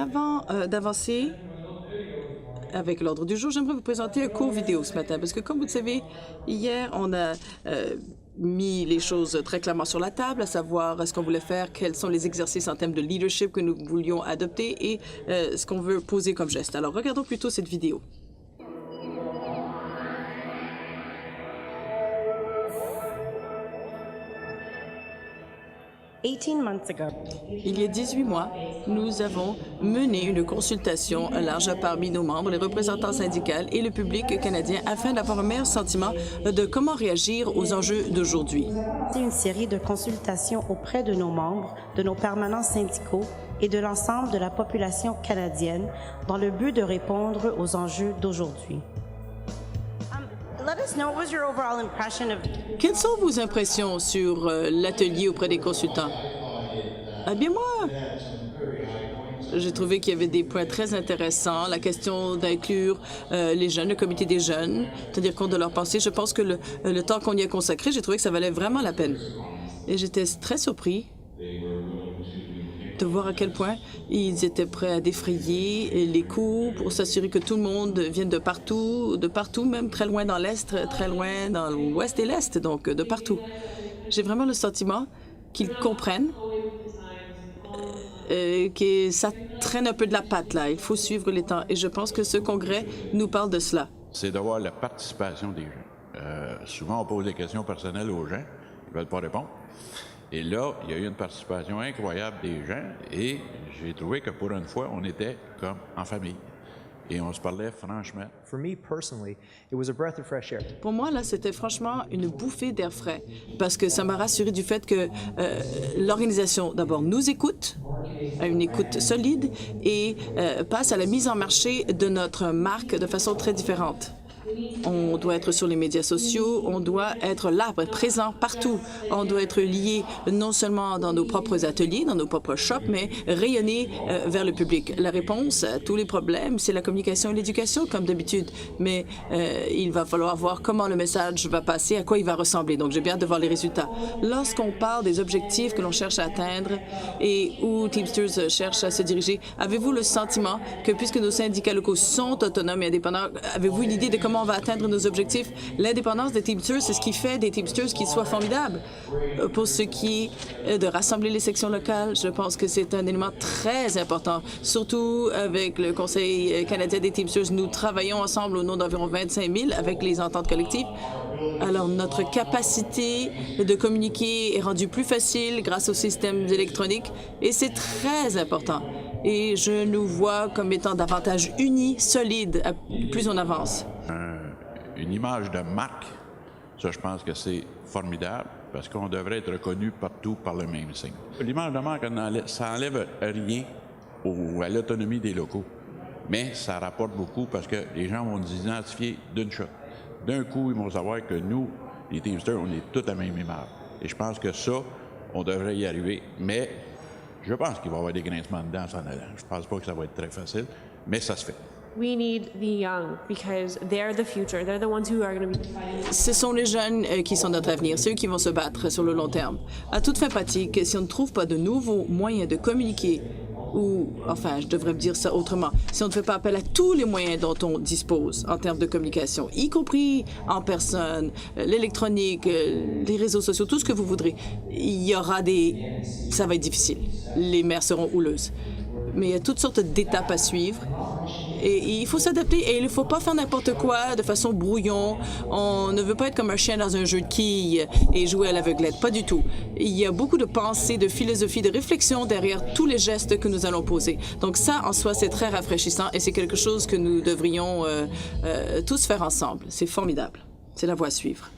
avant d'avancer avec l'ordre du jour, j'aimerais vous présenter un court vidéo ce matin, parce que comme vous le savez, hier, on a mis les choses très clairement sur la table, à savoir ce qu'on voulait faire, quels sont les exercices en termes de leadership que nous voulions adopter et ce qu'on veut poser comme geste. Alors, regardons plutôt cette vidéo. Il y a 18 mois, nous avons mené une consultation large parmi nos membres, les représentants syndicaux et le public canadien afin d'avoir un meilleur sentiment de comment réagir aux enjeux d'aujourd'hui. C'est une série de consultations auprès de nos membres, de nos permanents syndicaux et de l'ensemble de la population canadienne dans le but de répondre aux enjeux d'aujourd'hui. Quelles sont vos impressions sur l'atelier auprès des consultants? Eh bien, moi, j'ai trouvé qu'il y avait des points très intéressants. La question d'inclure les jeunes, le comité des jeunes, tenir compte de leurs pensées. Je pense que le temps qu'on y a consacré, j'ai trouvé que ça valait vraiment la peine. Et j'étais très surpris de voir à quel point ils étaient prêts à défrayer les coûts pour s'assurer que tout le monde vienne de partout, même très loin dans l'Est, très loin dans l'Ouest et l'Est, donc de partout. J'ai vraiment le sentiment qu'ils comprennent que ça traîne un peu de la patte, là. Il faut suivre les temps. Et je pense que ce congrès nous parle de cela. C'est d'avoir la participation des gens. Souvent, on pose des questions personnelles aux gens. Ils ne veulent pas répondre. Et là, il y a eu une participation incroyable des gens et j'ai trouvé que pour une fois, on était comme en famille. Et on se parlait franchement. Pour moi, là, c'était franchement une bouffée d'air frais parce que ça m'a rassuré du fait que l'organisation, d'abord, nous écoute, à une écoute solide et passe à la mise en marché de notre marque de façon très différente. On doit être sur les médias sociaux, on doit être là, présent partout. On doit être lié non seulement dans nos propres ateliers, dans nos propres shops, mais rayonner vers le public. La réponse à tous les problèmes, c'est la communication et l'éducation, comme d'habitude. Mais il va falloir voir comment le message va passer, à quoi il va ressembler. Donc, j'ai bien hâte de voir les résultats. Lorsqu'on parle des objectifs que l'on cherche à atteindre et où Teamsters cherche à se diriger, avez-vous le sentiment que, puisque nos syndicats locaux sont autonomes et indépendants, avez-vous une idée de comment on va atteindre nos objectifs? L'indépendance des Teamsters, c'est ce qui fait des Teamsters qui soient formidables. Pour ce qui est de rassembler les sections locales, je pense que c'est un élément très important. Surtout avec le Conseil canadien des Teamsters, nous travaillons ensemble au nom d'environ 25 000 avec les ententes collectives. Alors, notre capacité de communiquer est rendue plus facile grâce aux systèmes électroniques et c'est très important. Et je nous vois comme étant davantage unis, solides, plus on avance. Une image de marque, ça, je pense que c'est formidable parce qu'on devrait être reconnu partout par le même signe. L'image de marque, ça n'enlève rien à l'autonomie des locaux, mais ça rapporte beaucoup parce que les gens vont nous identifier d'une shot. D'un coup, ils vont savoir que nous, les Teamsters, on est tous à la même image. Et je pense que ça, on devrait y arriver, mais je pense qu'il va y avoir des grincements dedans en s'en allant. Je ne pense pas que ça va être très facile, mais ça se fait. We need the young because they're the future. They're the ones who are going to be fighting. Ce sont les jeunes qui sont notre avenir. C'est eux qui vont se battre sur le long terme. À toute fin pratique, si on ne trouve pas de nouveaux moyens de communiquer, ou, enfin, je devrais dire ça autrement, si on ne fait pas appel à tous les moyens dont on dispose en termes de communication, y compris en personne, l'électronique, les réseaux sociaux, tout ce que vous voudrez, il y aura ça va être difficile. Les mers seront houleuses. Mais il y a toutes sortes d'étapes à suivre. Et il faut s'adapter et il ne faut pas faire n'importe quoi de façon brouillon. On ne veut pas être comme un chien dans un jeu de quilles et jouer à l'aveuglette. Pas du tout. Il y a beaucoup de pensée, de philosophie, de réflexion derrière tous les gestes que nous allons poser. Donc ça, en soi, c'est très rafraîchissant et c'est quelque chose que nous devrions tous faire ensemble. C'est formidable. C'est la voie à suivre.